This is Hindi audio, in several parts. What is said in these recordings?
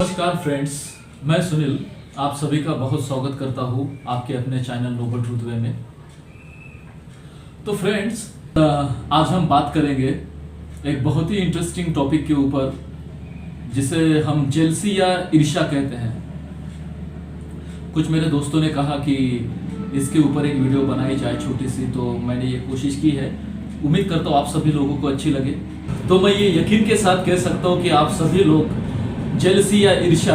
नमस्कार फ्रेंड्स, मैं सुनील आप सभी का बहुत स्वागत करता हूँ आपके अपने चैनल नोबल ट्रूथ वे में। तो फ्रेंड्स, आज हम बात करेंगे एक बहुत ही इंटरेस्टिंग टॉपिक के ऊपर जिसे हम जेलसी या ईर्ष्या कहते हैं। कुछ मेरे दोस्तों ने कहा कि इसके ऊपर एक वीडियो बनाई जाए छोटी सी, तो मैंने ये कोशिश की है। उम्मीद करता हूँ आप सभी लोगों को अच्छी लगे। तो मैं ये यकीन के साथ कह सकता हूँ कि आप सभी लोग जेलसी या ईर्ष्या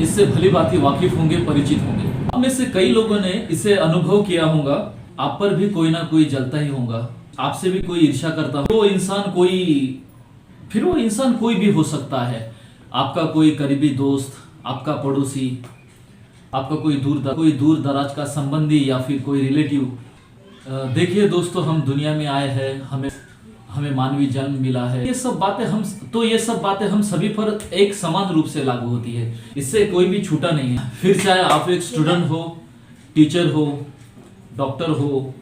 इससे भली भांति वाकिफ होंगे, परिचित होंगे। आप में से कई लोगों ने इसे अनुभव किया होगा। आप पर भी कोई ना कोई जलता ही होगा, आपसे भी कोई ईर्ष्या करता हो। वो इंसान कोई भी हो सकता है। आपका कोई करीबी दोस्त, आपका पड़ोसी, आपका कोई दूर दराज का संबंधी या फिर कोई रिलेटिव। देखिए दोस्तों, हम दुनिया में आए हैं, हमें मानवीय जन्म मिला है। ये सब बातें हम सभी पर एक समान रूप से लागू होती है। इससे कोई भी छूटा नहीं है। फिर चाहे आप एक स्टूडेंट हो, टीचर हो, डॉक्टर हो,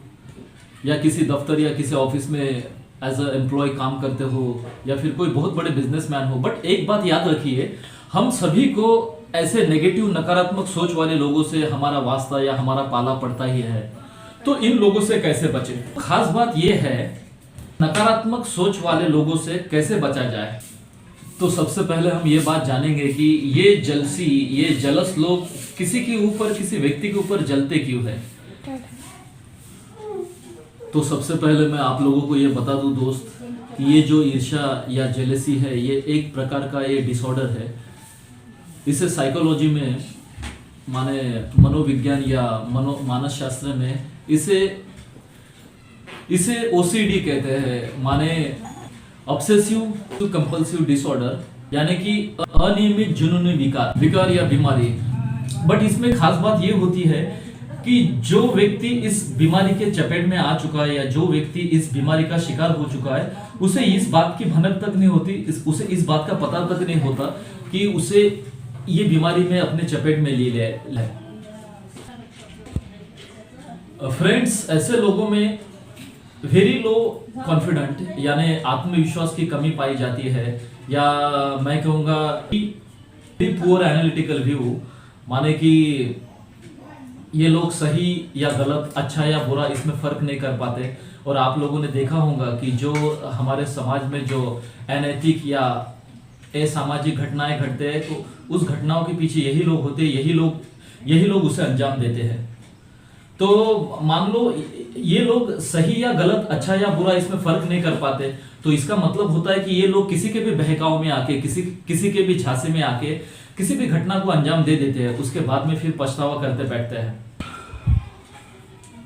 या किसी दफ्तर या किसी ऑफिस में एज अ एम्प्लॉय काम करते हो, या फिर कोई बहुत बड़े बिजनेसमैन हो। बट एक बात याद रखिए, हम सभी को ऐसे नेगेटिव, नकारात्मक सोच वाले लोगों से हमारा वास्ता या हमारा पाला पड़ता ही है। तो इन लोगों से कैसे बचें? खास बात यह है, नकारात्मक सोच वाले लोगों से कैसे बचा जाए। तो सबसे पहले हम ये बात जानेंगे कि ये जलस लोग किसी व्यक्ति के ऊपर जलते क्यों है। तो सबसे पहले मैं आप लोगों को ये बता दूं दोस्त, कि ये जो ईर्ष्या या जेलसी है, ये एक प्रकार का ये डिसऑर्डर है। इसे साइकोलॉजी में, माने मनोविज्ञान या मानस शास्त्र में इसे ओसीडी कहते हैं, माने ऑब्सेसिव कंपल्सिव डिसऑर्डर, यानी कि अनियमित जुनूनी विकार या बीमारी। बट इसमें खास बात ये होती है कि जो व्यक्ति इस बीमारी के चपेट में आ चुका है या जो व्यक्ति इस बीमारी का शिकार हो चुका है, उसे इस बात की भनक तक नहीं होती, उसे इस बात का पता तक नहीं होता कि उसे ये बीमारी में अपने चपेट में ले। फ्रेंड्स, ऐसे लोगों में वेरी लो कॉन्फिडेंट यानी आत्मविश्वास की कमी पाई जाती है, या मैं कहूँगा पुअर एनालिटिकल व्यू, माने कि ये लोग सही या गलत, अच्छा या बुरा, इसमें फर्क नहीं कर पाते। और आप लोगों ने देखा होगा कि जो हमारे समाज में जो अनैतिक या असामाजिक घटनाएं घटते हैं, तो उस घटनाओं के पीछे यही लोग होते हैं, यही लोग उसे अंजाम देते हैं। तो मान लो ये लोग सही या गलत, अच्छा या बुरा, इसमें फर्क नहीं कर पाते। तो इसका मतलब होता है कि ये लोग किसी के भी बहकाव में आके, किसी के भी झांसे में आके किसी भी घटना को अंजाम दे देते हैं। उसके बाद में फिर पछतावा करते बैठते हैं।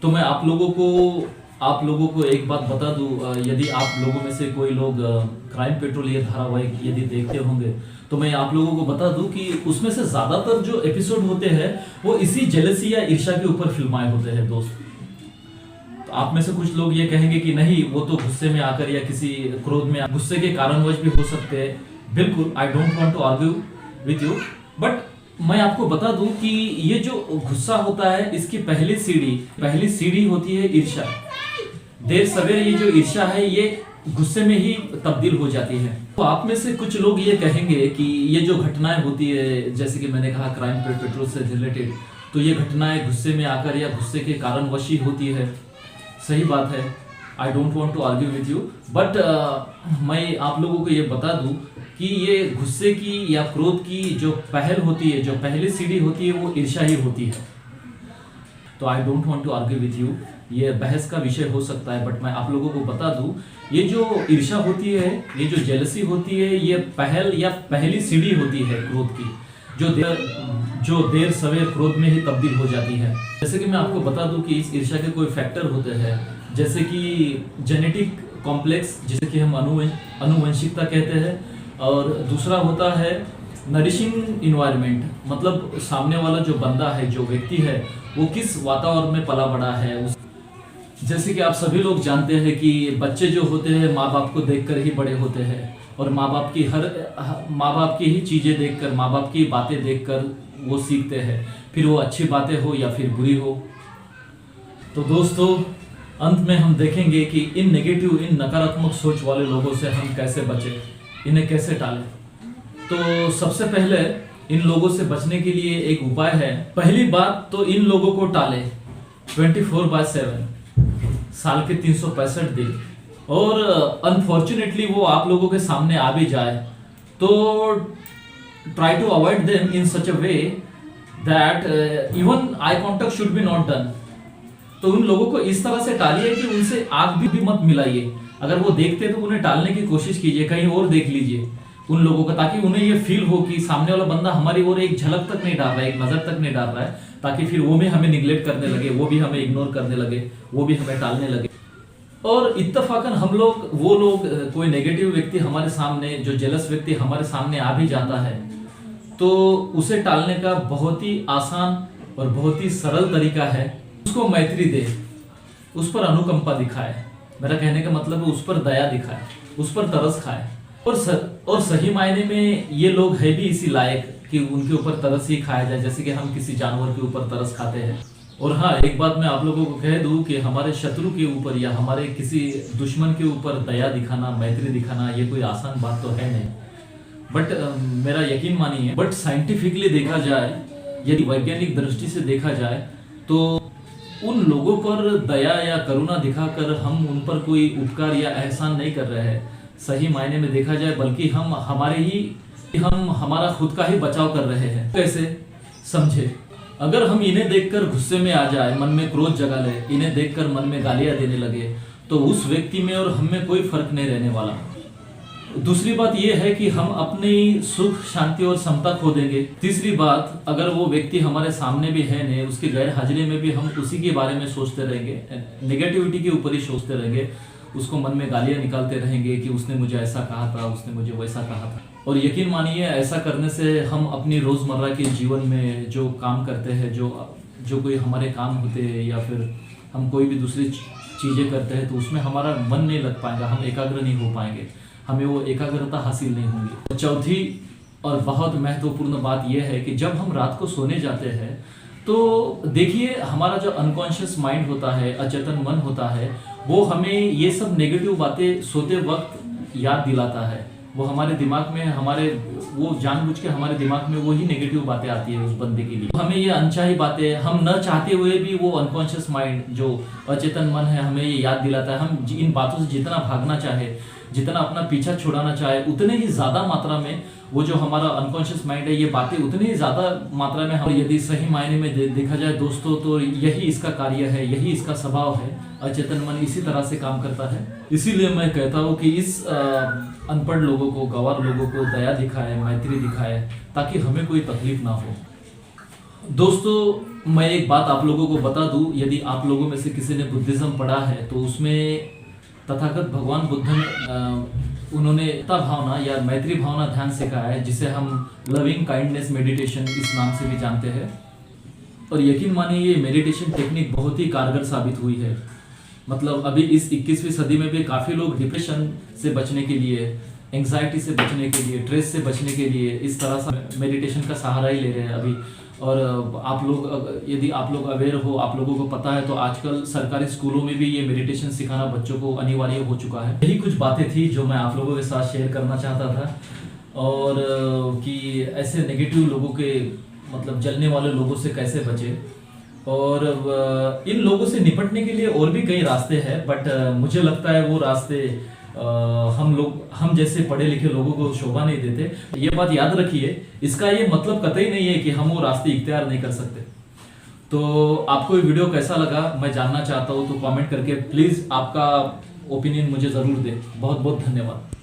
तो मैं आप लोगों को एक बात बता दूं, यदि आप लोगों में से कोई लोग क्राइम पेट्रोल ये धारावाहिक यदि देखते होंगे, तो मैं आप लोगों को बता दूं कि उसमें से ज्यादातर जो एपिसोड होते हैं वो इसी जेलसी या ईर्ष्या के ऊपर फिल्माए होते हैं दोस्त। तो आप में से कुछ लोग ये कहेंगे कि नहीं, वो तो गुस्से में आकर या किसी क्रोध में, गुस्से के कारणवश भी हो सकते हैं। बिल्कुल, I don't want to argue with you, but मैं आपको बता दूं कि ये जो गुस्सा होता है, इसकी पहली सीढ़ी होती है ईर्ष्या। देर सवेरे ये जो ईर्ष्या है, ये गुस्से में ही तब्दील हो जाती है। तो आप में से कुछ लोग ये कहेंगे कि ये जो घटनाएं होती है, जैसे कि मैंने कहा क्राइम पेट्रोल से रिलेटेड, तो ये घटनाएं गुस्से में आकर या गुस्से के कारणवश ही होती है। सही बात है, I don't want to argue with you, but मैं आप लोगों को ये बता दूं कि ये गुस्से की या क्रोध की जो पहल होती है, जो पहली सीढ़ी होती है, वो ईर्ष्या ही होती है। तो I don't want to argue with you, ये बहस का विषय हो सकता है, बट मैं आप लोगों को बता दूं, ये जो ईर्ष्या होती है, ये जो जेलसी होती है, ये पहल या पहली सीढ़ी होती है क्रोध की, जो देर सवेर क्रोध में ही तब्दील हो जाती है। जैसे कि मैं आपको बता दूं कि इस ईर्ष्या के कोई फैक्टर होते हैं, जैसे कि जेनेटिक कॉम्प्लेक्स, जिसे कि हम अनुवंशिकता कहते हैं, और दूसरा होता है नरिशिंग इन्वायरमेंट, मतलब सामने वाला जो बंदा है, जो व्यक्ति है, वो किस वातावरण में पला बड़ा है। जैसे कि आप सभी लोग जानते हैं कि बच्चे जो होते हैं माँ बाप को देखकर ही बड़े होते हैं, और माँ बाप की ही चीज़ें देखकर, माँ बाप की बातें देखकर वो सीखते हैं, फिर वो अच्छी बातें हो या फिर बुरी हो। तो दोस्तों, अंत में हम देखेंगे कि इन नकारात्मक सोच वाले लोगों से हम कैसे बचें, इन्हें कैसे टालें। तो सबसे पहले इन लोगों से बचने के लिए एक उपाय है। पहली बात तो इन लोगों को टाले 24/7 साल के 365 दिन, और अनफॉर्चुनेटली वो आप लोगों के सामने आ भी जाए तो try to avoid them in such a way that even I contact should be not done. तो उन लोगों को इस तरह से टालिए कि उनसे आंख भी मत मिलाइए। अगर वो देखते तो उन्हें टालने की कोशिश कीजिए, कहीं और देख लीजिए उन लोगों का, ताकि उन्हें ये फील हो कि सामने वाला बंदा हमारी ओर एक झलक तक नहीं डाल रहा है, एक नजर तक नहीं डाल रहा है, ताकि फिर वो भी हमें निगलेक्ट करने लगे, वो भी हमें इग्नोर करने लगे, वो भी हमें टालने लगे। और इत्तफाकन हम लोग वो लोग कोई नेगेटिव व्यक्ति हमारे सामने, जो जेलस व्यक्ति हमारे सामने आ भी जाता है, तो उसे टालने का बहुत ही आसान और बहुत ही सरल तरीका है, उसको मैत्री दे, उस पर अनुकंपा दिखाए। मेरा कहने का मतलब है उस पर दया दिखाए, उस पर तरस खाए। और सही मायने में ये लोग है भी इसी लायक कि उनके ऊपर तरस ही खाया जाए, जैसे कि हम किसी जानवर के ऊपर तरस खाते हैं। और हाँ, एक बात मैं आप लोगों को कह दूं कि हमारे शत्रु के ऊपर या हमारे किसी दुश्मन के ऊपर दया दिखाना, मैत्री दिखाना, ये कोई आसान बात तो है नहीं। बट मेरा यकीन मानिए, बट साइंटिफिकली देखा जाए, यदि वैज्ञानिक दृष्टि से देखा जाए, तो उन लोगों पर दया या करुणा दिखाकर हम उन पर कोई उपकार या एहसान नहीं कर रहे हैं सही मायने में देखा जाए, बल्कि हम हमारा खुद का ही बचाव कर रहे हैं। कैसे समझे? अगर हम इन्हें देखकर गुस्से में आ जाए, मन में क्रोध जगा ले, इन्हें देखकर मन में गालियां देने लगे, तो उस व्यक्ति में और हम में कोई फर्क नहीं रहने वाला। दूसरी बात यह है कि हम अपनी सुख, शांति और समता खो देंगे। तीसरी बात, अगर वो व्यक्ति हमारे सामने भी है नहीं, उसके गैर हाजिरी में भी हम उसी के बारे में सोचते रहेंगे, नेगेटिविटी के ऊपर ही सोचते रहेंगे, उसको मन में गालियां निकालते रहेंगे कि उसने मुझे ऐसा कहा था, उसने मुझे वैसा कहा था। और यकीन मानिए, ऐसा करने से हम अपनी रोजमर्रा के जीवन में जो काम करते हैं, जो कोई हमारे काम होते हैं, या फिर हम कोई भी दूसरी चीजें करते हैं, तो उसमें हमारा मन नहीं लग पाएगा, हम एकाग्र नहीं हो पाएंगे, हमें वो एकाग्रता हासिल नहीं होगी। चौथी और बहुत महत्वपूर्ण बात यह है कि जब हम रात को सोने जाते हैं, तो देखिए, हमारा जो अनकॉन्शियस माइंड होता है, अचेतन मन होता है, वो हमें ये सब नेगेटिव बातें सोते वक्त याद दिलाता है। वो हमारे दिमाग में, वो जानबूझ के हमारे दिमाग में वही नेगेटिव बातें आती है उस बंदे के लिए। हमें ये अनचाही बातें, हम न चाहते हुए भी वो अनकॉन्शियस माइंड, जो अचेतन मन है, हमें ये याद दिलाता है। हम इन बातों से जितना भागना चाहे, जितना अपना पीछा छुड़ाना चाहे, उतने ही ज्यादा मात्रा में वो जो हमारा अनकॉन्शियस माइंड है, ये बातें उतनी ही ज्यादा मात्रा में हम, यदि सही मायने में देखा जाए दोस्तों, तो यही इसका कार्य है, यही इसका स्वभाव है। अचेतन मन इसी तरह से काम करता है। इसीलिए मैं कहता हूँ कि इस अनपढ़ लोगों को, गंवार लोगों को दया दिखाए, मैत्री दिखाए, ताकि हमें कोई तकलीफ ना हो। दोस्तों, मैं एक बात आप लोगों को बता दूं, यदि आप लोगों में से किसी ने बुद्धिज्म पढ़ा है, तो उसमें तथागत भगवान बुद्ध ने उन्होंने एकता भावना या मैत्री भावना ध्यान सिखाया है, जिसे हम लविंग काइंडनेस मेडिटेशन इस नाम से भी जानते हैं। और यकीन मानिए, ये मेडिटेशन टेक्निक बहुत ही कारगर साबित हुई है। मतलब अभी इस 21वीं सदी में भी काफ़ी लोग डिप्रेशन से बचने के लिए, एंग्जाइटी से बचने के लिए, स्ट्रेस से बचने के लिए इस तरह से मेडिटेशन का सहारा ही ले रहे हैं अभी। और आप लोग, यदि आप लोग अवेयर हो, आप लोगों को पता है, तो आजकल सरकारी स्कूलों में भी ये मेडिटेशन सिखाना बच्चों को अनिवार्य हो चुका है। यही कुछ बातें थी जो मैं आप लोगों के साथ शेयर करना चाहता था, और कि ऐसे नेगेटिव लोगों के, मतलब जलने वाले लोगों से कैसे बचे। और इन लोगों से निपटने के लिए और भी कई रास्ते हैं, बट मुझे लगता है वो रास्ते हम जैसे पढ़े लिखे लोगों को शोभा नहीं देते। ये बात याद रखिए, इसका ये मतलब कतई नहीं है कि हम वो रास्ते इख्तियार नहीं कर सकते। तो आपको ये वीडियो कैसा लगा मैं जानना चाहता हूँ, तो कमेंट करके प्लीज आपका ओपिनियन मुझे जरूर दें। बहुत बहुत धन्यवाद।